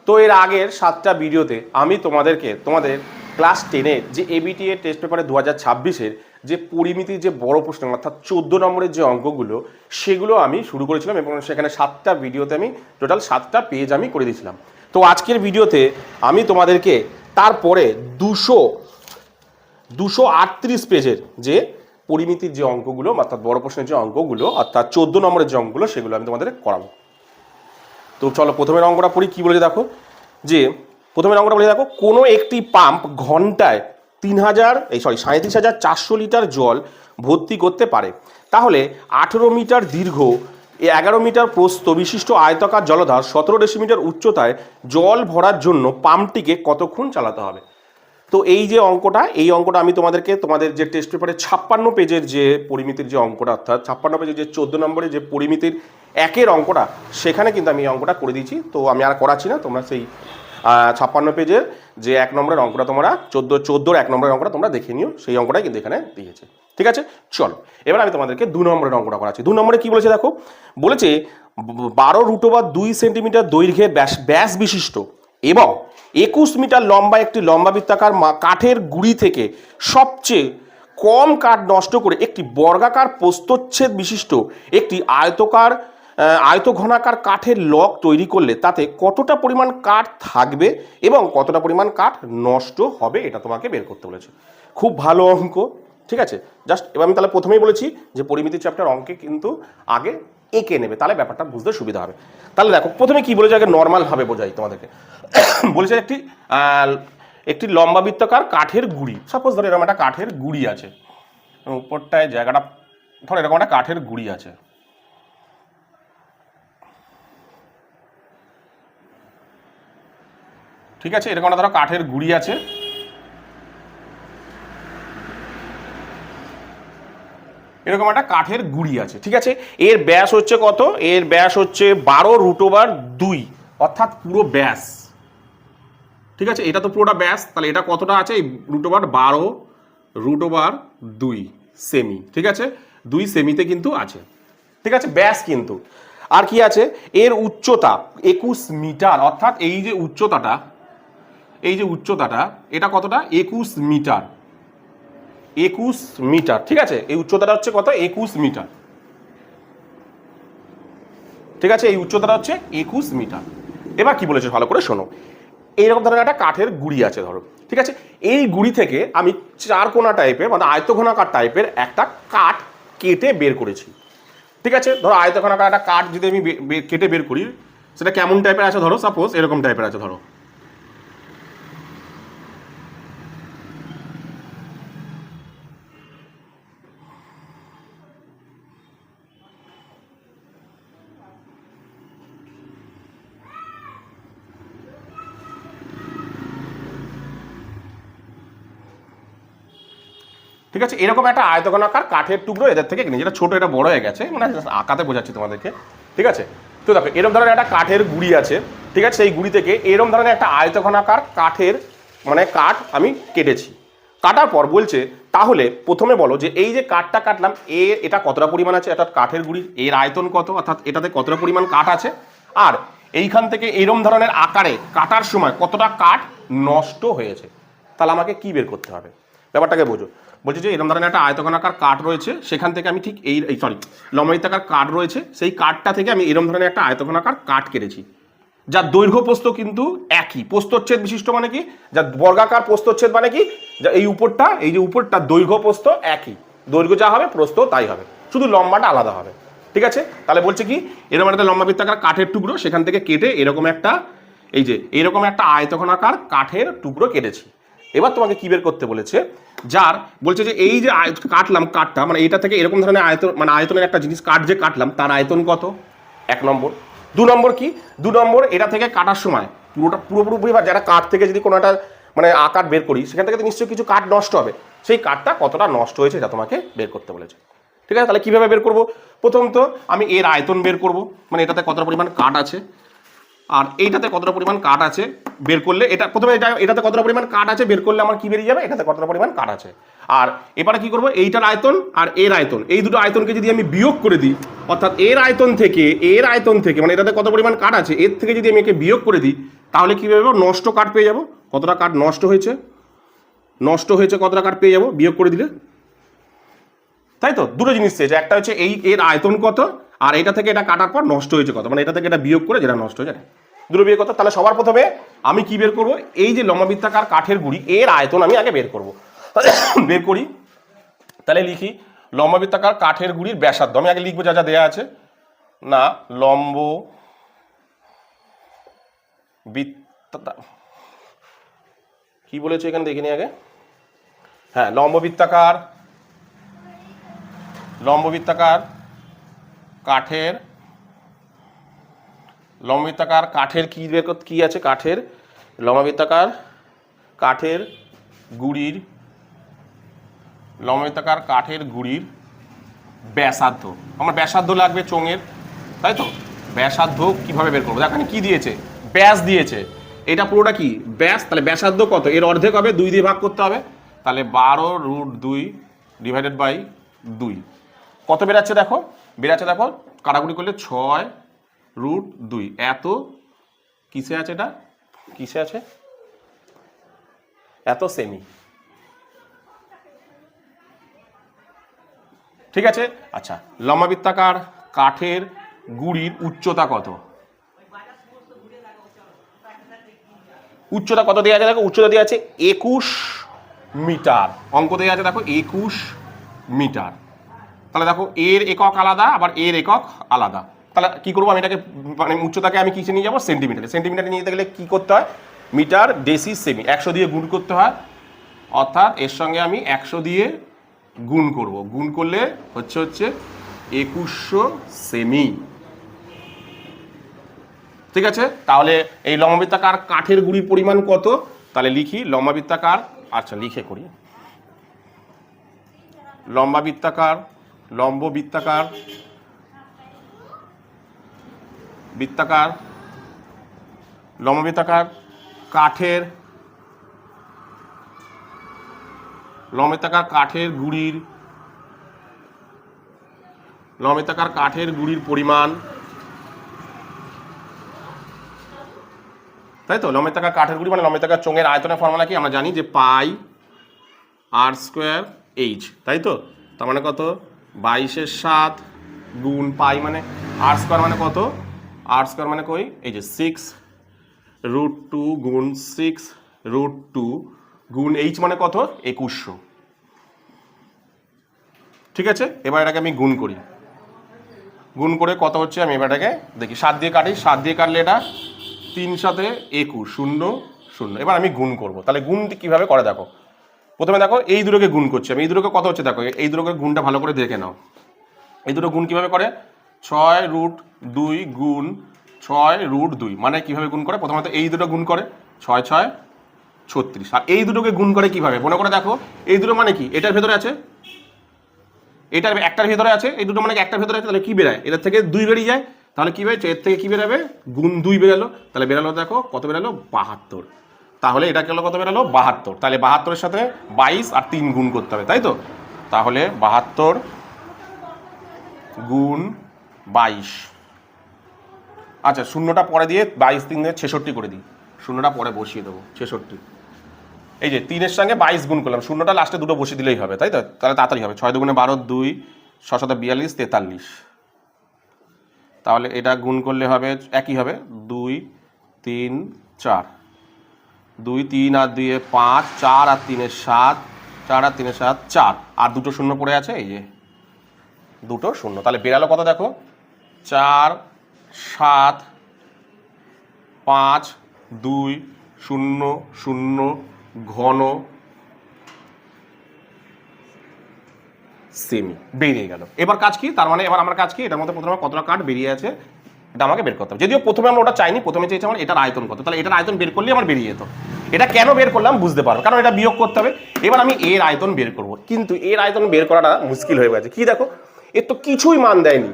তো এর আগের 7টা ভিডিওতে আমি তোমাদের ক্লাস 10-এর যে এবিটিএ টেস্ট পেপারে 2026-এর যে পরিমিতির যে বড় প্রশ্ন অর্থাৎ 14 নম্বরের যে অঙ্কগুলো সেগুলো আমি শুরু করেছিলাম এবং সেখানে 7টা ভিডিওতে আমি টোটাল 7টা পেজ আমি করে দিয়েছিলাম। তো আজকের ভিডিওতে আমি তোমাদেরকে তারপরে 238 পেজের যে পরিমিতির যে অঙ্কগুলো অর্থাৎ বড় প্রশ্নের যে অঙ্কগুলো অর্থাৎ 14 নম্বরের যে অঙ্কগুলো সেগুলো আমি তোমাদের করাবো। তো চলো প্রথমের অঙ্কটা পড়ি। কি বলেছে দেখো, যে প্রথমের অঙ্কটা বলে দেখো, কোনো একটি পাম্প ঘন্টায় 37,400 লিটার জল ভর্তি করতে পারে। তাহলে 18 মিটার দীর্ঘ 11 মিটার প্রস্থ বিশিষ্ট আয়তাকার জলধার 17 ডেসিমিটার উচ্চতায় জল ভরার জন্য পাম্পটিকে কতক্ষণ চালাতে হবে। তো এই যে অঙ্কটা, এই অঙ্কটা আমি তোমাদের যে টেস্ট পেপারে 56 পেজের যে পরিমিতির যে অঙ্কটা অর্থাৎ 56 পেজের যে 14 নম্বরের যে পরিমিতির একের অঙ্কটা সেখানে কিন্তু আমি এই অঙ্কটা করে দিয়েছি। তো আমি আর করাচ্ছি না, তোমরা সেই 56 পেজের যে 1 নম্বরের অঙ্কটা তোমরা 14 1 নম্বরের অঙ্কটা তোমরা দেখে নিও, সেই অঙ্কটাই কিন্তু এখানে দিয়েছে। ঠিক আছে, চলো এবার আমি তোমাদেরকে 2 নম্বরের অঙ্কটা করাচ্ছি। 2 নম্বরে কি বলেছে দেখো, বলেছে 12√2 সেন্টিমিটার দৈর্ঘ্যের ব্যাস বিশিষ্ট এবং 21 মিটার লম্বা একটি লম্বা বৃত্তাকার কাঠের গুঁড়ি থেকে সবচেয়ে কম কাঠ নষ্ট করে একটি বর্গাকার প্রস্থচ্ছেদ বিশিষ্ট একটি আয়তঘনাকার কাঠের লক তৈরি করলে তাতে কতটা পরিমাণ কাঠ থাকবে এবং কতটা পরিমাণ কাঠ নষ্ট হবে, এটা তোমাকে বের করতে বলেছে। খুব ভালো অঙ্ক, ঠিক আছে। জাস্ট এবার আমি তাহলে প্রথমেই বলেছি যে পরিমিতি চ্যাপ্টার অঙ্কে কিন্তু আগে এঁকে নেবে, তাহলে ব্যাপারটা বুঝতে সুবিধা হবে। তাহলে দেখো প্রথমে কি বলেছে, আগে নর্মালভাবে বোঝাই তোমাদেরকে। বলেছে একটি লম্বা বৃত্তাকার কাঠের গুঁড়ি, সাপোজ ধরো এরকম একটা কাঠের গুঁড়ি আছে, উপরটায় জায়গাটা ধরো এরকম একটা কাঠের গুঁড়ি আছে, ঠিক আছে। এরকম একটা ধরো কাঠের গুঁড়ি আছে, এরকম একটা কাঠের গুঁড়ি আছে, ঠিক আছে। এর ব্যাস হচ্ছে কত, এর ব্যাস হচ্ছে 12√2 অর্থাৎ পুরো ব্যাস, ঠিক আছে। এটা তো পুরোটা ব্যাস, তাহলে এটা কতটা আছে, √12√2 সেমি, ঠিক আছে। 2 সেমিতে কিন্তু আছে, ঠিক আছে, ব্যাস কিন্তু। আর কি আছে, এর উচ্চতা 21 মিটার অর্থাৎ এই যে উচ্চতাটা এটা কতটা, 21 মিটার, 21 মিটার, ঠিক আছে। এই উচ্চতাটা হচ্ছে কত, 21 মিটার, ঠিক আছে। এই উচ্চতাটা হচ্ছে 21 মিটার। এবার কি বলেছে ভালো করে শোনো, এইরকম ধরনের একটা কাঠের গুঁড়ি আছে ধরো, ঠিক আছে। এই গুঁড়ি থেকে আমি 4 কোণা টাইপের মানে আয়তঘনাকার টাইপের একটা কাঠ কেটে বের করেছি, ঠিক আছে। ধরো আয়তঘনাকার একটা কাঠ যদি আমি কেটে বের করি, সেটা কেমন টাইপের আছে ধরো, সাপোজ এরকম টাইপের আছে ধরো, ঠিক আছে। এরকম একটা আয়তঘনাকার কাঠের টুকরো এদের থেকে কিনে, যেটা ছোট এটা বড় হয়ে গেছে, মানে আঁকাতে বোঝাচ্ছি তোমাদেরকে, ঠিক আছে। তো দেখো এরকম ধরনের একটা কাঠের গুঁড়ি আছে, ঠিক আছে। সেই গুঁড়ি থেকে এরকম ধরনের একটা আয়তঘনাকার কাঠের মানে কাঠ আমি কেটেছি। কাটার পর বলছে তাহলে প্রথমে বলো যে এই যে কাঠটা কাটলাম এটা কতটা পরিমাণ আছে, অর্থাৎ কাঠের গুঁড়ির এর আয়তন কত, অর্থাৎ এটাতে কতটা পরিমাণ কাঠ আছে, আর এইখান থেকে এরকম ধরনের আকারে কাটার সময় কতটা কাঠ নষ্ট হয়েছে, তাহলে আমাকে কি বের করতে হবে, ব্যাপারটাকে বোঝো। বলছে যে এরকম ধরনের একটা আয়তঘনাকার কাঠ রয়েছে, সেখান থেকে আমি ঠিক লম্বায়িতাকার কাঠ রয়েছে, সেই কাঠটা থেকে আমি এরকম ধরনের একটা আয়তঘনাকার কাঠ কেটেছি, যার দৈর্ঘ্য প্রস্থ কিন্তু একই, প্রস্থচ্ছেদ বিশিষ্ট মানে কি, যার বর্গাকার প্রস্থচ্ছেদ মানে কি, যা এই যে উপরটা দৈর্ঘ্য প্রস্থ একই, দৈর্ঘ্য যা হবে প্রস্থ তাই হবে, শুধু লম্বাটা আলাদা হবে, ঠিক আছে। তাহলে বলছে কি এরকম একটা লম্বা বৃত্তাকার কাঠের টুকরো সেখান থেকে কেটে এরকম একটা আয়তঘনাকার কাঠের টুকরো কেটেছি। এবার তোমাকে কি বের করতে বলেছে, বলছে যে এই যে কাটলাম কাঠটা, মানে এটা থেকে এরকম ধরনের আয়তনের একটা জিনিস কাঠ যে কাটলাম তার আয়তন কত, 1 নম্বর। 2 নম্বর কি, 2 নম্বর এটা থেকে কাটার সময় পুরোপুরি যারা কাঠ থেকে যদি কোনো একটা মানে আকার বের করি, সেখান থেকে তো নিশ্চয়ই কিছু কাঠ নষ্ট হবে, সেই কাঠটা কতটা নষ্ট হয়েছে এটা তোমাকে বের করতে বলেছে, ঠিক আছে। তাহলে কিভাবে বের করব, প্রথম তো আমি এর আয়তন বের করব, মানে এটাতে কতটা পরিমাণ কাঠ আছে, আর এইটাতে কতটা পরিমাণ কাট আছে বের করলে, এটা প্রথমে এটাতে কতটা পরিমাণ কাট আছে বের করলে আমার কি বেরিয়ে যাবে, এটাতে কতটা পরিমাণ কাট আছে। আর এবারে কি করব, এইটার আয়তন আর এর আয়তন, এই দুটো আয়তনকে যদি আমি বিয়োগ করে দিই, অর্থাৎ এর আয়তন থেকে মানে এটাতে কত পরিমাণ কাট আছে এর থেকে যদি আমি একে বিয়োগ করে দিই, তাহলে কি পেয়ে যাবো, নষ্ট কাট পেয়ে যাবো। কতটা কাট নষ্ট হয়েছে কতটা কাট পেয়ে যাবো বিয়োগ করে দিলে, তাই তো। দুটো জিনিস চেয়েছে, একটা হচ্ছে এর আয়তন কত, আর এটা থেকে এটা কাটার পর নষ্ট হয়েছে কত, মানে এটা থেকে এটা বিয়োগ করে যেটা নষ্ট হয়ে যায়, দুটো বিয়োগ কত। তাহলে সবার প্রথমে আমি কি বের করব, এই যে লম্বাবৃত্তাকার কাঠের গুড়ি এর আয়তন আমি আগে বের করব। বের করি, তাহলে লিখি লম্বাবৃত্তাকার কাঠের গুড়ির ব্যাসার্ধ, আমি আগে লিখবো যা যা দেওয়া আছে, না লম্ব বৃত্ত কি বলেছে এখানে দেখিনি আগে, হ্যাঁ লম্ববৃত্তাকার কাঠের কি বের করতে কি আছে, কাঠের লম্ববৃত্তাকার কাঠের গুড়ির ব্যাসার্ধ, আমার ব্যাসার্ধ লাগবে চোঙের, তাই তো। ব্যাসার্ধ কিভাবে বের করবো, দেখেন কি দিয়েছে, ব্যাস দিয়েছে, এটা পুরোটা কি ব্যাস, তাহলে ব্যাসার্ধ কত, এর অর্ধেক হবে, 2 দিয়ে ভাগ করতে হবে, তাহলে 12√2 ডিভাইডেড বাই 2 কত বেরাচ্ছে দেখো, কাটাকুটি করলে 6√2, এত কিসে আছে, এটা কিসে আছে, এত সেমি, ঠিক আছে। আচ্ছা, লম্বাবৃত্তাকার কাঠের গুড়ির উচ্চতা কত, উচ্চতা কত দেওয়া আছে দেখো, উচ্চতা দেওয়া আছে 21 মিটার, অঙ্ক দেওয়া আছে দেখো 21 মিটার। তাহলে দেখো এর একক আলাদা, আবার এর একক আলাদা, তাহলে কি করবো, আমি এটাকে মানে উচ্চতাকে আমি কিসে নিয়ে যাবো, সেন্টিমিটারে নিয়ে যেতে গেলে কি করতে হয়, মিটার ডেসি সেমি 100 দিয়ে গুণ করতে হয়, অর্থাৎ এর সঙ্গে আমি 100 দিয়ে গুণ করব, গুণ করলে হচ্ছে 2100 সেমি, ঠিক আছে। তাহলে এই লম্ববৃত্তাকার কাঠের গুড়ির পরিমাণ কত, তাহলে লিখি লম্ববৃত্তাকার, আচ্ছা লিখে করি, লম্ববৃত্তাকার কাঠের গুড়ির পরিমাণ, তাই তো। লম্ববৃত্তাকার কাঠের গুড়ি মানে লম্ববৃত্তাকার চোঙের আয়তনের ফর্মুলা কি আমরা জানি, যে পাই r²h, তাই তো। তার মানে কত, 22/7 গুণ পাই মানে r² মানে কত, r² মানে কই, এই যে 6√2 গুণ 6√2 গুণ h মানে কত, 2100, ঠিক আছে। এবার এটাকে আমি গুণ করি, গুণ করে কত হচ্ছে আমি এবার এটাকে দেখি, 7 দিয়ে কাটি, 7 দিয়ে কাটলে এটা 3 × 7 = 21, 0 0। এবার আমি গুণ করব, তাহলে গুণ কিভাবে করে দেখো, প্রথমে দেখো এই দুটোকে গুণ করছি আমি, এই দুটোকে কত হচ্ছে দেখো, এই দুটোকে গুণটা ভালো করে দেখে নাও, এই দুটো গুণ কিভাবে করে, 6√2 গুণ 6√2 মানে কিভাবে গুণ করে, প্রথমত এই দুটো গুণ করে 6 6 36, আর এই দুটোকে গুণ করে কিভাবে মনে করে দেখো, এই দুটো মানে কি, এটার ভেতরে আছে, এটার একটার ভেতরে আছে, এই দুটো মানে একটার ভেতরে আছে, তাহলে কি বেরায়, এটার থেকে 2 বেরিয়ে যায়, তাহলে কি বেরোচ্ছে, এর থেকে কি বেরাবে, গুণ 2 বেরালো, তাহলে বেরালো দেখো কত বেরালো, 72, তাহলে এটা গেল কত বেরালো, 72, তাহলে 72-এর সাথে 22 আর 3 গুণ করতে হবে, তাই তো। তাহলে 72 গুণ 22, আচ্ছা শূন্যটা পরে দিয়ে 22 3 দিয়ে 66 করে দিই, শূন্যটা পরে বসিয়ে দেবো 66, এই যে 3-এর সঙ্গে 22 গুণ করলাম, শূন্যটা লাস্টে দুটো বসিয়ে দিলেই হবে, তাই তো, তাহলে তাড়াতাড়ি হবে, 6 2 12 2 6 7 42 43, তাহলে এটা গুণ করলে হবে একই হবে, 2 3 4, 2 3 আর 2 5, 4 আর 3 7, 4 আর 3 7 4, আর দুটো শূন্য পড়ে আছে, এই যে দুটো শূন্য, তাহলে বেরালো কত দেখো, 4 7 5 2 0 0 ঘন সেমি বেরিয়ে গেল। এবার কাজ কি, তার মানে এবার আমার কাজ কি, এটার মধ্যে প্রথমে কতটা কাঠ বেরিয়ে আছে এটা আমাকে বের করতে হবে, যদিও প্রথমে আমরা ওটা চাইনি, প্রথমে চেয়েছি আমার এটার আয়তন কত, তাহলে এটার আয়তন বের করলে আমার বেরিয়ে যেত, এটা কেন বের করলাম বুঝতে পারবো, কারণ এটা বিয়োগ করতে হবে। এবার আমি এর আয়তন বের করব, কিন্তু এর আয়তন বের করাটা মুশকিল হয়ে গেছে, কি দেখো এর তো কিছুই মান দেয়নি,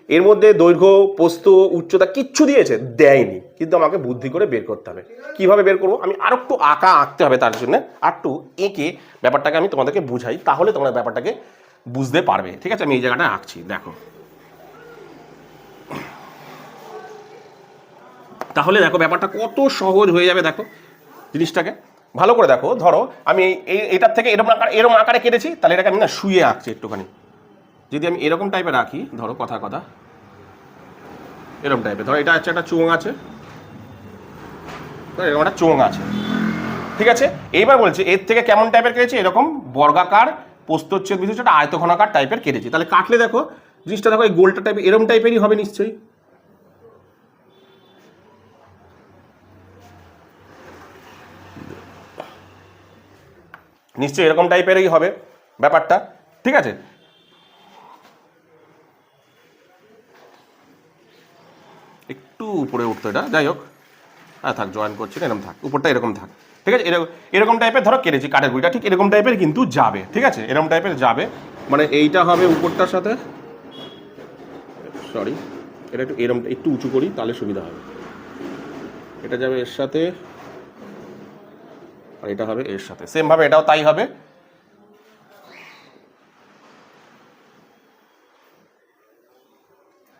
এর মধ্যে দৈর্ঘ্য প্রস্থ উচ্চতা কিচ্ছু দিয়েছে দেয়নি, কিন্তু আমাকে বুদ্ধি করে বের করতে হবে। কিভাবে বের করবো? আমি আর একটু আঁকতে হবে, তার জন্য আর একটু এঁকে ব্যাপারটাকে আমি তোমাদেরকে বুঝাই, তাহলে তোমরা ব্যাপারটাকে বুঝতে পারবে। ঠিক আছে, আমি এই জায়গাটা আঁকছি, দেখো। তাহলে দেখো ব্যাপারটা কত সহজ হয়ে যাবে। দেখো জিনিসটাকে ভালো করে দেখো। ধরো আমি এটার থেকে এরকম আকারে কেটেছি, তাহলে এটাকে আমি না শুয়ে আঁকছি একটুখানি। যদি আমি এরকম টাইপের রাখি, ধরো কথার কথা এরকম টাইপের, ধরো এটা হচ্ছে একটা চোঙ আছে, এরকম একটা চোঙ আছে, ঠিক আছে। এইবার বলছে এর থেকে কেমন টাইপের কেটেছি, এরকম বর্গাকার প্রস্থচ্ছেদ বিশিষ্ট একটা আয়তঘনাকার টাইপের কেটেছি। তাহলে কাটলে দেখো জিনিসটা দেখো এই গোলটা টাইপের এরকম টাইপেরই হবে নিশ্চয়ই। নিশ্চয়ই এরকম টাইপেরই হবে ব্যাপারটা, ঠিক আছে। একটু উপরে উঠতো এটা, যাই হোক, হ্যাঁ থাক, জয়েন করছি না, এরকম থাক, উপরটা এরকম থাক, ঠিক আছে। এরকম টাইপের ধরো কেটেছি কাঠের গুঁড়িটা, ঠিক এরকম টাইপের কিন্তু যাবে, ঠিক আছে, এরকম টাইপের যাবে। মানে এইটা হবে উপরটার সাথে, সরি এটা একটু এরকম একটু উঁচু করি, তাহলে সুবিধা হবে। এটা যাবে এর সাথে, আর এটা হবে এর সাথে, সেম ভাবে এটাও তাই হবে।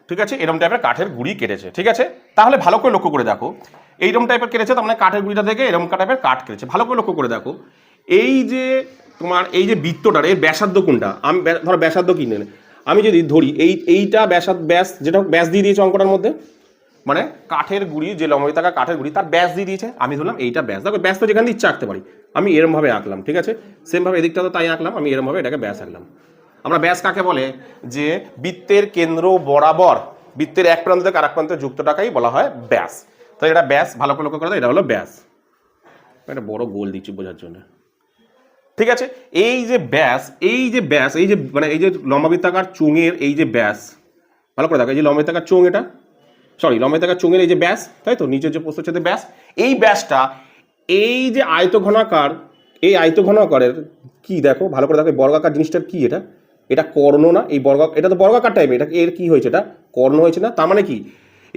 ঠিক আছে, এরকম টাইপের কাঠের গুঁড়ি কেটেছে, ঠিক আছে। তাহলে ভালো করে লক্ষ্য করে দেখো, এইরকম টাইপের কেটেছে, তার মানে কাঠের গুঁড়িটা থেকে এরকম টাইপের কাঠ কেটেছে। ভালো করে লক্ষ্য করে দেখো, এই যে তোমার এই যে বৃত্তটার এর ব্যাসার্ধ কোনটা, আমি ধরো ব্যাসার্ধ কি নেই, আমি যদি ধরি এইটা ব্যাস, যেটা ব্যাস দিয়ে দিয়েছে অঙ্কটার মধ্যে, মানে কাঠের গুঁড়ি যে লম্বায়িতাকার কাঠের গুঁড়ি তার ব্যাস দিয়ে দিয়েছে, আমি ধরলাম এইটা ব্যাস। দেখো ব্যাস তো যেখানে ইচ্ছা আঁকতে পারি, আমি এরম ভাবে আঁকলাম, ঠিক আছে। সেম ভাবে এদিকটা তো তাই আঁকলাম, আমি এরম ভাবে এটাকে ব্যাস আঁকলাম। আমরা ব্যাস কাকে বলে, যে বৃত্তের কেন্দ্র বরাবর বৃত্তের এক প্রান্ত থেকে আরেক প্রান্তে যুক্তটাকেই বলা হয় ব্যাস। তো এটা ব্যাস, ভালো করে লক্ষ্য করে দাও, এটা হলো ব্যাস। একটা বড় গোল দিচ্ছি বোঝার জন্য, ঠিক আছে। এই যে ব্যাস, এই যে ব্যাস, এই যে মানে এই যে লম্বাবৃত্তাকার চোঙের এই যে ব্যাস, ভালো করে দেখো, এই যে লম্বাবৃত্তাকার চোঙ, এটা সরি লম্বাবৃত্তাকার চোঙের এই যে ব্যাস, তাই তো, নিচের যে প্রস্থচ্ছেদের ব্যাস, এই ব্যাসটা এই যে আয়তঘনাকার, এই আয়তঘনাকারের কি দেখো ভালো করে দেখো, বর্গাকার জিনিসটার কি, এটা কর্ণ না, এই এটা তো বর্গাকার টাইপের, এটা এর কি হয়েছে, এটা কর্ণ হয়েছে না। তার মানে কি,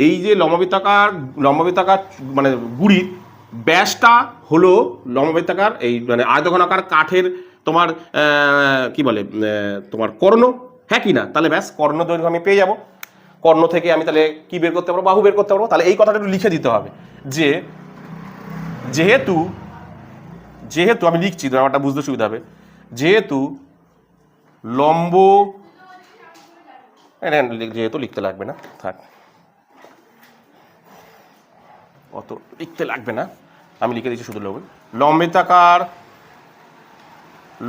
এই যে লম্বাবৃত্তাকার মানে গুড়ির ব্যাসটা হলো লম্বাবৃত্তাকার এই মানে আয়তঘনাকার কাঠের তোমার কি বলে তোমার কর্ণ, হ্যাঁ কি না? তাহলে ব্যাস কর্ণ দৈর্ঘ্য আমি পেয়ে যাব। কর্ণ থেকে আমি তাহলে কি বের করতে পারবো, বাহু বের করতে পারবো। তাহলে এই কথাটা একটু লিখে দিতে হবে, যে যেহেতু আমি লিখছি, ব্যাপারটা বুঝতে সুবিধা হবে, যেহেতু লম্ব, যেহেতু লিখতে লাগবে না, থাক, অত লিখতে লাগবে না, আমি লিখে দিচ্ছি শুধু লম্বিতাকার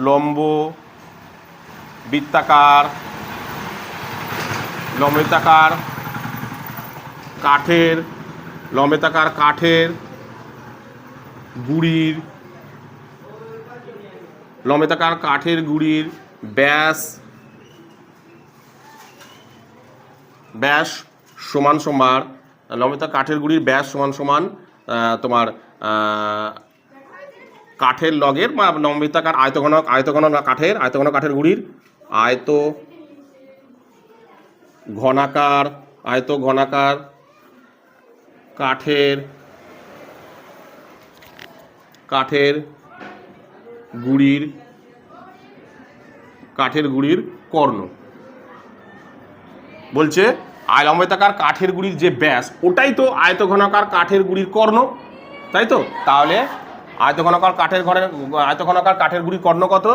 লম্ব বৃত্তাকার লম্বিতাকার কাঠের গুঁড়ির লম্বিতাকার কাঠের গুঁড়ির ব্যাস সমান সমান লম্বিতাকার কাঠের গুঁড়ির ব্যাস সমান সমান তোমার কাঠের লগের বা লম্বিতাকার আয়তঘন কাঠের গুঁড়ির আয়তঘনাকার কাঠের গুঁড়ির কর্ণ বলছে। লম্বিতাকার কাঠের গুঁড়ির যে ব্যাস, ওটাই তো আয়তঘনাকার কাঠের গুঁড়ির কর্ণ, তাই তো। তাহলে আয়তঘনাকার কাঠের গুঁড়ির কর্ণ কত?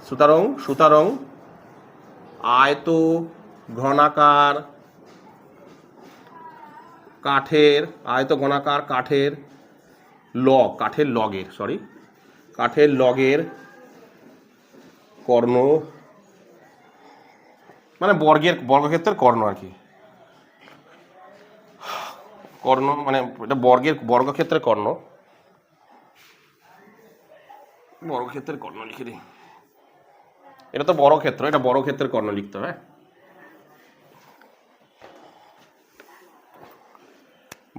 সুতরাং আয়তঘনাকার কাঠের লগের কর্ণ, মানে বর্গক্ষেত্রের কর্ণ আর কি, কর্ণ মানে এটা বর্গক্ষেত্রের কর্ণ লিখে দিই। এটা তো বর্গক্ষেত্র, এটা বর্গক্ষেত্রের কর্ণ লিখতে হবে।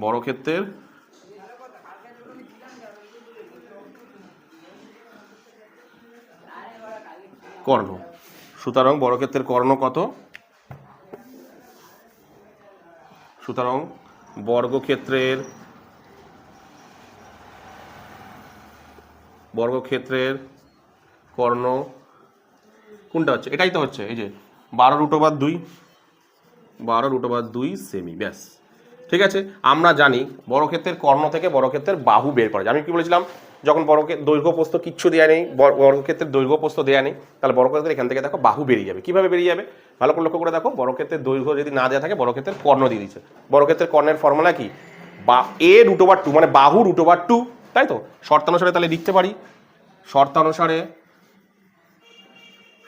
বর্গক্ষেত্রের কর্ণ, সুতরাং বর্গক্ষেত্রের কর্ণ কত? সুতরাং বর্গক্ষেত্রের বর্গক্ষেত্রের কর্ণ কোনটা হচ্ছে, এটাই তো হচ্ছে, এই যে 12√2, 12√2 সেমি, ব্যাস। ঠিক আছে, আমরা জানি বর্গক্ষেত্রের কর্ণ থেকে বর্গক্ষেত্রের বাহু বের করা যায়। আমি কি বলেছিলাম, যখন দৈর্ঘ্য প্রস্থ কিচ্ছু দেওয়া নেই, বর্গক্ষেত্রের দৈর্ঘ্য প্রস্থ দেওয়া নেই, তাহলে বর্গক্ষেত্রের এখান থেকে দেখো বাহু বেরিয়ে যাবে। কিভাবে বেরিয়ে যাবে ভালো করে লক্ষ্য করে দেখো, বর্গক্ষেত্রের দৈর্ঘ্য যদি না দেওয়া থাকে বর্গক্ষেত্রের কর্ণ দিয়ে দিচ্ছে। বর্গক্ষেত্রের কর্ণের ফর্মুলা কি, a√2, মানে বাহু √2, তাই তো। শর্তানুসারে তাহলে লিখতে পারি,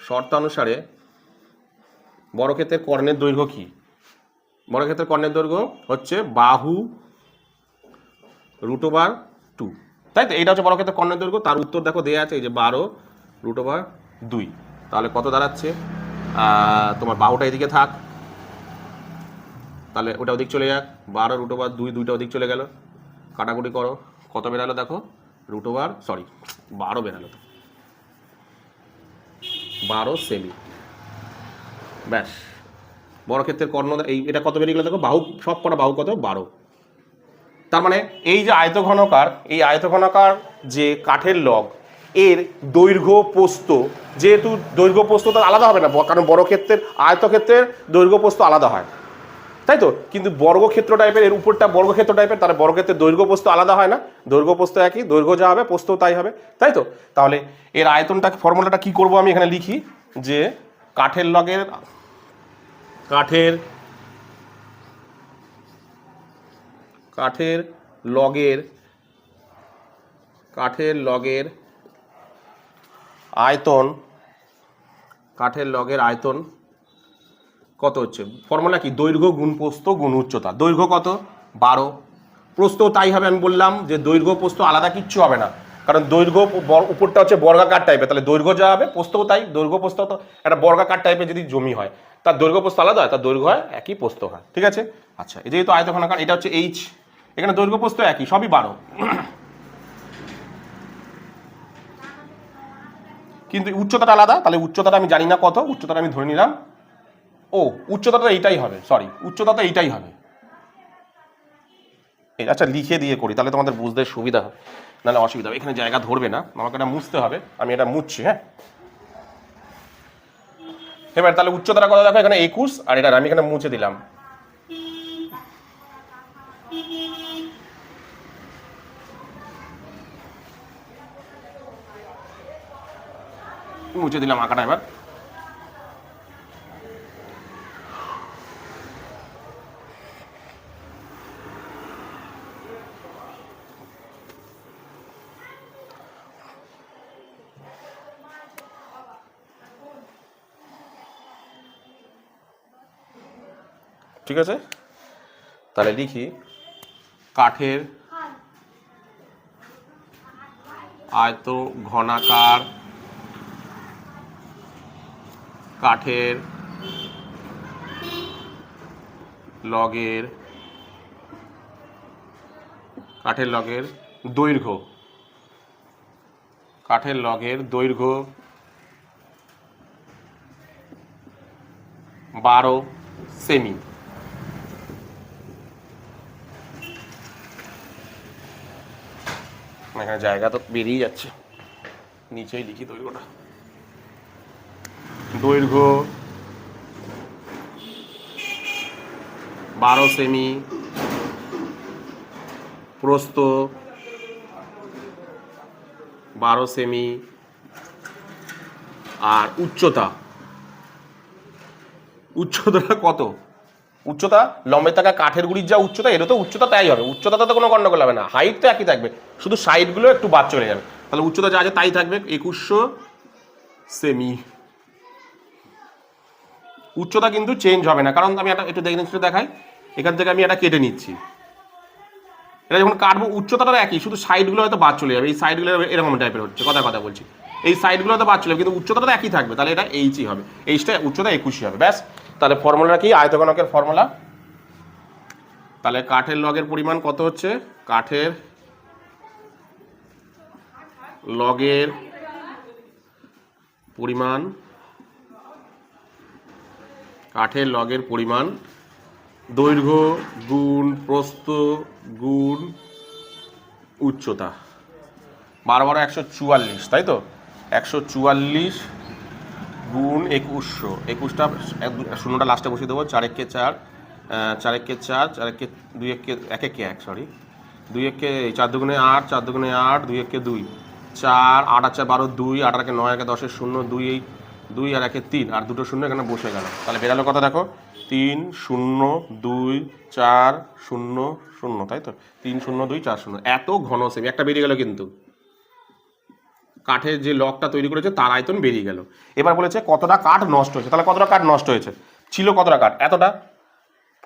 শর্তানুসারে বর্গক্ষেত্রের কর্ণের দৈর্ঘ্য কি, বর্গক্ষেত্রের কর্ণের দৈর্ঘ্য হচ্ছে বাহু √2, তাই তো। এইটা হচ্ছে বর্গক্ষেত্রের কর্ণের দৈর্ঘ্য। তার উত্তর দেখো দেয়া আছে, এই যে 12√2। তাহলে কত দাঁড়াচ্ছে, তোমার বাহুটা এদিকে থাক, তাহলে ওটা ওদিক চলে যাক, 12√2, দুইটা ওদিক চলে গেল, কাটাকুটি করো, কত বেরালো দেখো, √12 বেরালো, 12 সেমি, ব্যাস। বর্গক্ষেত্রের কর্ণ এটা কত বেরিয়ে গেলো দেখো, বাহু সব কটা বাহু কত, 12। তার মানে এই যে আয়তঘনকার, এই আয়তঘনকার যে কাঠের লগ, এর দৈর্ঘ্য প্রস্থ, যেহেতু দৈর্ঘ্য প্রস্থ তো আলাদা হবে না, কারণ বর্গক্ষেত্রের আয়তক্ষেত্রের দৈর্ঘ্য প্রস্থ আলাদা হয়, তাই তো। কিন্তু বর্গক্ষেত্র টাইপের, এর উপরটা বর্গক্ষেত্র টাইপের, তার বর্গক্ষেত্রের দৈর্ঘ্য প্রস্থ আলাদা হয় না, দৈর্ঘ্য প্রস্থ একই, দৈর্ঘ্য যা হবে প্রস্থ তাই হবে, তাই তো। তাহলে এর আয়তনটা, ফর্মুলাটা কি করব আমি এখানে লিখি, যে কাঠের লগের আয়তন কত হচ্ছে, ফর্মুলা কি, দৈর্ঘ্য গুণ প্রস্থ গুণ উচ্চতা। দৈর্ঘ্য কত, 12, প্রস্থ তাই হবে। আমি বললাম যে দৈর্ঘ্য প্রস্থ আলাদা কিচ্ছু হবে না, কারণ দৈর্ঘ্য উপরটা হচ্ছে বর্গাকার টাইপের, তাহলে দৈর্ঘ্য যা হবে প্রস্থও তাই। দৈর্ঘ্য প্রস্থ তো একটা বর্গাকার টাইপের যদি জমি হয়, তার দৈর্ঘ্য প্রস্থ আলাদা হয়, তার দৈর্ঘ্য হয় একই, প্রস্থ হয়, ঠিক আছে। আচ্ছা, এই যেহেতু আয়তঘনকার, এটা হচ্ছে এইচ, এখানে দৈর্ঘ্য প্রস্থ একই, সবই 12, কিন্তু উচ্চতাটা আলাদা। তাহলে উচ্চতাটা আমি জানি না কত, উচ্চতাটা আমি ধরে নিলাম, উচ্চতাটা এইটাই হবে, উচ্চতাটা এইটাই হবে। আচ্ছা, লিখে দিয়ে করি তাহলে তোমাদের বুঝতে সুবিধা হবে, নাহলে অসুবিধা হবে। এখানে জায়গা ধরবে না, আমাকে এটা মুছতে হবে, আমি এটা মুছছি। হ্যাঁ, এবার তাহলে উচ্চতাটা কত দেখো, এখানে 21, আর এটা আমি এখানে মুছে দিলাম, আঁকাটা। এবার ঠিক আছে, তাহলে লিখি, কাঠের আয়তঘনাকার কাঠের লগের দৈর্ঘ্য, 12 সেমি। এখানে জায়গা তো বেরিয়ে যাচ্ছে, নিচেই লিখি দৈর্ঘ্যটা, দৈর্ঘ্য 12 সেমি, প্রস্থ 12 সেমি, আর উচ্চতাটা কত, উচ্চতা লম্বের থাকা কাঠের গুড়ির যা উচ্চতা, এরও তো উচ্চতা তাই হবে, উচ্চতাটা তো কোনো গন্ডগোল হবে না, হাইট তো একই থাকবে, শুধু সাইডগুলো একটু বাদ চলে যাবে। তাহলে উচ্চতা যা আছে তাই থাকবে, 2100 সেমি। উচ্চতা কিন্তু চেঞ্জ হবে না, কারণ আমি একটু দেখাই, এখান থেকে আমি এটা কেটে নিচ্ছি, এটা যখন কাটবো উচ্চতাটা একই, শুধু সাইডগুলো হয়তো বাদ চলে যাবে, এই সাইডগুলো এরকম টাইপের হচ্ছে, কথা বলছি, এই সাইডগুলো হয়তো বাদ চলে যাবে, কিন্তু উচ্চতাটা একই থাকবে, তাহলে এটা এইচই হবে, এইচটা উচ্চতা 21 হবে, ব্যাস। তাহলে ফর্মুলা কি, আয়তঘনকের ফর্মুলা, তাহলে কাঠের লগের পরিমাণ কত হচ্ছে, কাঠের লগের পরিমাণ দৈর্ঘ্য গুণ প্রস্থ গুণ উচ্চতা, 12 12 144, তাই তো? 144 গুণ 2100, 21টা শূন্যটা লাস্টে বসিয়ে দেবো। 4 1 4, 4 1 4, 4 1 2 1 1 1 1, সরি 2 1 4 দুগুণে 8, 4 দুগুণে 8, 2 1 2, 4 8 8 12 2, 8 8 9 1 10 0, 2 2 আর 1 3, আর দুটো শূন্য এখানে বসে গেল। তাহলে বেরালো কথা দেখো, 3 0 2 4 0 0, তাই তো? 3 0 2 4 0, এত ঘন সেমি একটা বেরিয়ে গেল। কিন্তু কাঠের যে লকটা তৈরি করেছে তার আয়তন বেরিয়ে গেল। এবার বলেছে কতটা কাঠ নষ্ট হয়েছে। তাহলে কতটা কাঠ নষ্ট হয়েছে? ছিল কতটা কাঠ? এতটা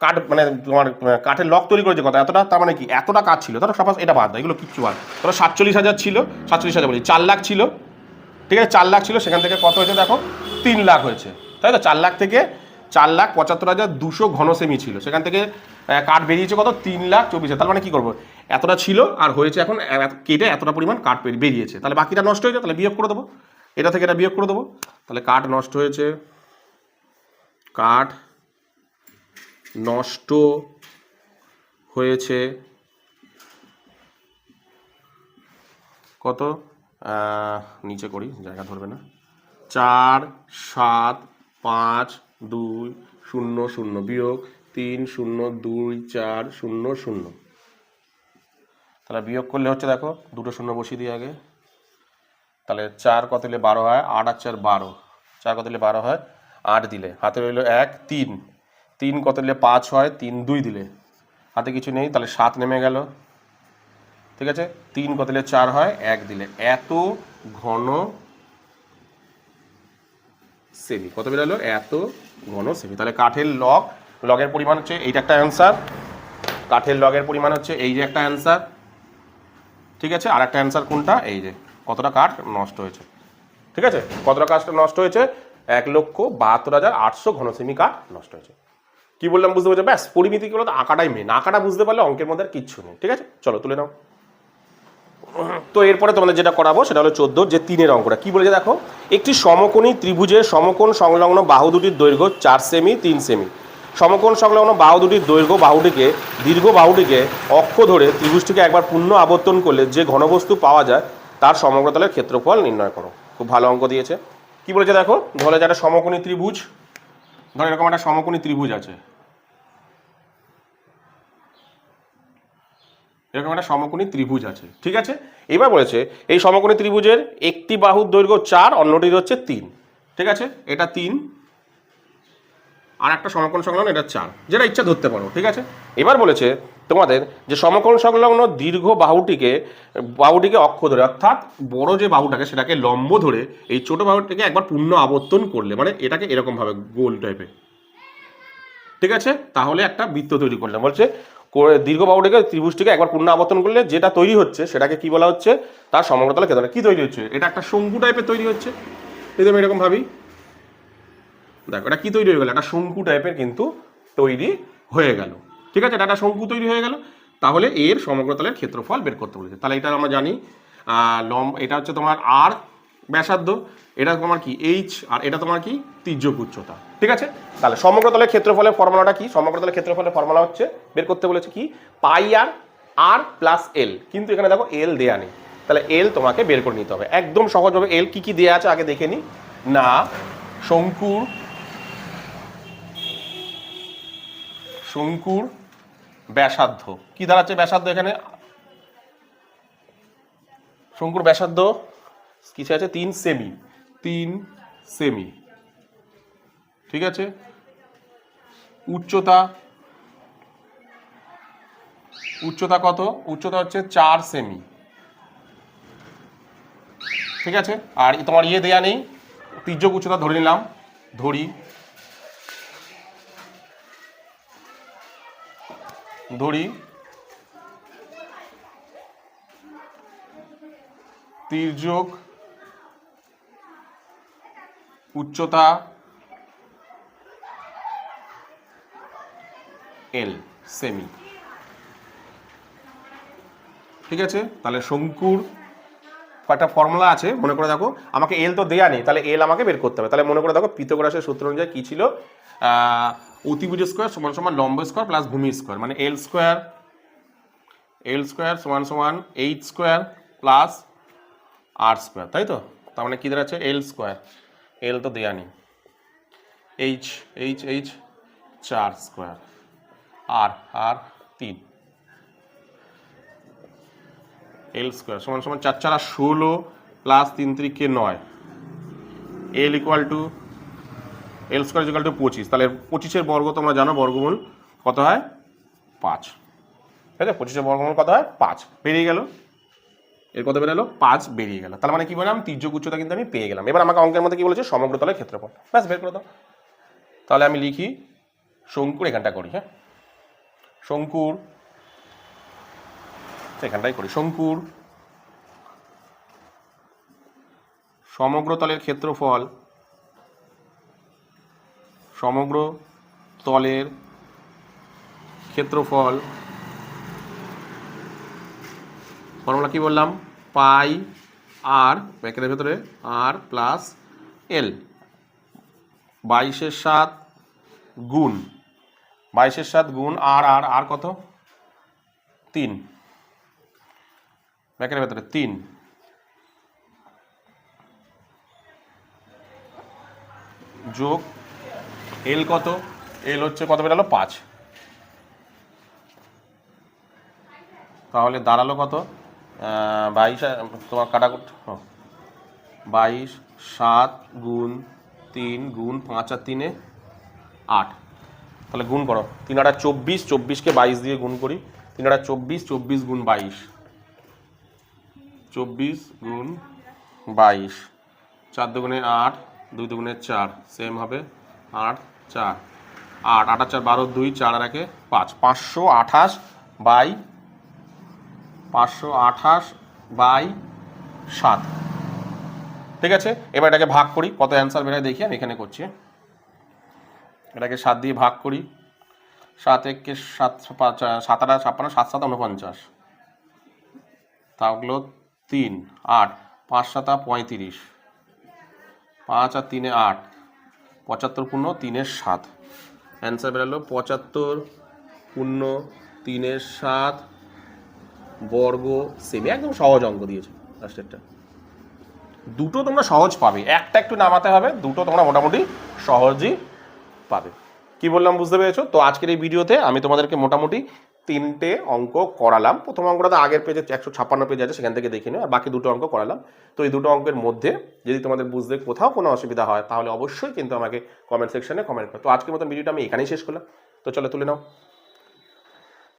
কাঠ, মানে তোমার কাঠের লক তৈরি করেছে কত? এতটা। তার মানে কি এতটা কাঠ ছিল? ধরো সাপোজ এটা বাদ দাও, এগুলো কিচ্ছু বাদ। ধরো 47,000 ছিল, 47,000 বলি 4 লাখ ছিল, ঠিক আছে? 4 লাখ ছিল, সেখান থেকে কত হয়েছে দেখো, 3 লাখ হয়েছে, তাই তো? 4 লাখ থেকে 4,75,200 ঘন সেমি ছিল, সেখান থেকে কাঠ বেরিয়েছে কত? 3,24,000। তার মানে কি করবো, এতটা ছিল আর হয়েছে এখন কেটে এতটা পরিমাণ কাঠ বেরিয়েছে, তাহলে বাকিটা নষ্ট হয়েছে, তাহলে বিয়োগ করে দেবো, এটা থেকে এটা বিয়োগ করে দেবো। তাহলে কাঠ নষ্ট হয়েছে, কাঠ নষ্ট হয়েছে কত, নিচে করি, জায়গা ধরবে না, 4 7 5 2 0 0 বিয়োগ 3 0 2 4 0 0। তাহলে বিয়োগ করলে হচ্ছে দেখো, দুটো শূন্য বসিয়ে দিই আগে। তাহলে 4 কত দিলে 12 হয়, 8 আর 4 12, 4 কত দিলে 12 হয়, 8 দিলে হাতে রইল 1 3, 3 কত দিলে 5 হয়, 3 2 দিলে হাতে কিছু নেই, তাহলে 7 নেমে গেল, ঠিক আছে? 3 কত দিলে 4 হয়, 1 দিলে। এত ঘন সেমি, কত বেরোলো? এত ঘন সেমি। তাহলে কাঠের লগের পরিমাণ হচ্ছে এইটা একটা অ্যান্সার, কাঠের লগের পরিমাণ হচ্ছে এই যে একটা অ্যান্সার, ঠিক আছে? আর একটা অ্যান্সার কোনটা, এই যে কতটা কাঠ নষ্ট হয়েছে, ঠিক আছে? কতটা কাঠ নষ্ট হয়েছে? 1,72,800 ঘন সেমি কাঠ নষ্ট হয়েছে। কি বললাম বুঝতে পারছো? ব্যাস, পরিমিতি গুলো তো আঁকাটাই মেন, আঁকাটা বুঝতে পারলে অঙ্কের মধ্যে আর কিচ্ছু নেই, ঠিক আছে? চলো তুলে নাও। তো এরপরে তোমাদের যেটা করাবো সেটা হলো 14 যে 3-এর অঙ্কটা। কি বলেছে দেখো, একটি সমকোণী ত্রিভুজের সমকোণ সংলগ্ন বাহু দুটির দৈর্ঘ্য 4 সেমি 3 সেমি। সমকোণ সংলগ্ন বাহু দুটির দৈর্ঘ্য বাহুটিকে দীর্ঘ বাহুটিকে অক্ষ ধরে ত্রিভুজটিকে একবার পূর্ণ আবর্তন করলে যে ঘনবস্তু পাওয়া যায় তার সমগ্রতলের ক্ষেত্রফল নির্ণয় করো। খুব ভালো অঙ্ক দিয়েছে। কি বলেছে দেখো, ধরে যে একটা সমকোণী ত্রিভুজ, ধরো এরকম একটা সমকোণী ত্রিভুজ আছে, এরকম একটা সমকোণী ত্রিভুজ আছে, ঠিক আছে? এবার বলেছে এই সমকোণী ত্রিভুজের একটি বাহুর দৈর্ঘ্য 4, অন্যটির হচ্ছে 3, ঠিক আছে? এটা 3 আর একটা সমকোণ সংলগ্ন এটা 4, যেটা ইচ্ছা ধরতে পারো, ঠিক আছে? এবার বলেছে তোমাদের যে সমকোণ সংলগ্ন দীর্ঘ বাহুটিকে অক্ষ ধরে, অর্থাৎ বড় যে বাহুটাকে সেটাকে লম্ব ধরে এই ছোট বাহুটিকে একবার পূর্ণ আবর্তন করলে, মানে এটাকে এরকম ভাবে গোল টাইপের, ঠিক আছে? তাহলে একটা বৃত্ত তৈরি করলাম। বলছে দীর্ঘ বাহুটিকে ত্রিভুজটিকে একবার পূর্ণ আবর্তন করলে যেটা তৈরি হচ্ছে সেটাকে কি বলা হচ্ছে, তার সমগ্রতলে ক্ষেত্রফল। কি তৈরি হচ্ছে? এটা একটা শঙ্কু টাইপের তৈরি হচ্ছে, যদি আমি এরকম ভাবি, দেখো এটা কি তৈরি হয়ে গেল, একটা শঙ্কু টাইপের কিন্তু তৈরি হয়ে গেল, ঠিক আছে? এটা একটা শঙ্কু তৈরি হয়ে গেল। তাহলে এর সমগ্রতলের ক্ষেত্রফল বের করতে বলেছে। তাহলে এটা আমরা জানি, এটা হচ্ছে তোমার আর ব্যাসার্ধ, এটা তোমার কি এইচ, আর এটা তোমার কি তির্যক উচ্চতা, ঠিক আছে? তাহলে সমগ্রতলের ক্ষেত্রফলের ফর্মুলাটা কি? সমগ্রতলের ক্ষেত্রফলের ফর্মুলা হচ্ছে, বের করতে বলেছে কি, পাই আর আর প্লাস এল। কিন্তু এখানে দেখো এল দেয়া নেই, তাহলে এল তোমাকে বের করে নিতে হবে একদম সহজভাবে। এল কি কি দেয়া আছে আগে দেখে নি না। শঙ্কুর ব্যাসার্ধ কি দাঁড়াচ্ছে? ব্যাসার্ধ এখানে শঙ্কুর ব্যাসার্ধ কিছু আছে 3 সেমি, 3 সেমি, ঠিক আছে? উচ্চতা কত? উচ্চতা হচ্ছে 4 সেমি, ঠিক আছে? আর তোমার ইয়ে দেয়া নেই, তির্যক উচ্চতা ধরে নিলাম, ধরি তির্যক উচ্চতা এল সেমি, ঠিক আছে? তাহলে শঙ্কুর কয়েকটা ফর্মুলা আছে, মনে করে দেখো। আমাকে এল তো দেয়া নেই, তাহলে এল আমাকে বের করতে হবে। তাহলে মনে করে দেখো পিথাগোরাসের সূত্র অনুযায়ী কি ছিল, অতিভুজ স্কোয়ার সমান সমান লম্ব স্কোয়ার প্লাস ভূমি স্কোয়ার, মানে এল স্কোয়ার সমান সমান এইচ স্কোয়ার প্লাস আর স্কোয়ার, তাই তো? তার মানে কী দাঁড়াচ্ছে এল স্কোয়ার, এল তো দেয়া নেই, এইচ এইচ এইচ 4 স্কোয়ার, আর আর 3, এল স্কোয়ার সমান সমান 4 4 16 plus 3 3 K 9, L equal to L square equal to 25, তাহলে 25-এর বর্গ তোমরা জানো বর্গমূল কত হয় 5, ঠিক আছে? 25-এর বর্গমূল কত হয় 5, বেরিয়ে গেল, এর কত বেরোলো 5 বেরিয়ে গেল। তাহলে মানে কি বললাম তির্যক উচ্চতা কিন্তু আমি পেয়ে গেলাম। এবার আমাকে অঙ্কের মধ্যে কি বলেছে সমগ্র তলের ক্ষেত্রফল, ব্যাস বের করে দাও। তাহলে আমি লিখি শঙ্কুর, এখানটা করি, হ্যাঁ শঙ্কুর, এখানটাই করি, শঙ্কুর সমগ্র তলের ক্ষেত্রফল, সমগ্র তলের ক্ষেত্রফল ফর্মুলা কি বললাম পাই আর ব্র্যাকেটের ভেতরে আর প্লাস এল, 22/7 গুণ 22/7 গুণ আর আর আর কত 3, ব্র্যাকেটের ভেতরে 3 যোগ এল কত, এল হচ্ছে কত বেরালো 5, তাহলে দাঁড়ালো কত 22 তোমার কাটাকুট 22/7 গুণ 3 গুণ 5 আর 3 8, তাহলে গুণ করো 3 8 24, 24-কে 22 দিয়ে গুণ করি, 3 8 24, 24 গুণ 22, 24 গুণ 22, 4 দুগুণে 8, 2 দুগুণে 4, সেম হবে 8 4 8 8 4 12 2 4 আর 1 5, 528 বাই 528/7, ঠিক আছে? এবার এটাকে ভাগ করি, কত অ্যান্সার বেরোয় দেখি, আমি এখানে করছি, এটাকে 7 দিয়ে ভাগ করি, 7 1 7 7 8 56 7 7 49, তাহলে 3 8 5 7 35, 5 আর 3 8, 75 পূর্ণ 3 7, অ্যান্সার বেরোলো 75 পূর্ণ 3 7 বর্গ সেমি, একদম সহজ অঙ্ক দিয়েছে লাস্টেরটা। দুটো তোমরা সহজ পাবে, একটা একটু নামাতে হবে, দুটো তোমরা মোটামুটি সহজই পাবে। কি বললাম বুঝতে পেরেছো? তো আজকের এই ভিডিওতে আমি তোমাদেরকে মোটামুটি 3টে অঙ্ক করালাম। প্রথম অঙ্কটা তো আগের পেজে 156 পেজ আছে, সেখান থেকে দেখে নিও, আর বাকি দুটো অঙ্ক করালাম। তো এই দুটো অঙ্কের মধ্যে যদি তোমাদের বুঝতে কোথাও কোনো অসুবিধা হয় তাহলে অবশ্যই কিন্তু আমাকে কমেন্ট সেকশনে কমেন্ট করো। তো আজকের মতো ভিডিওটা আমি এখানেই শেষ করলাম, তো চলো তুলে নাও।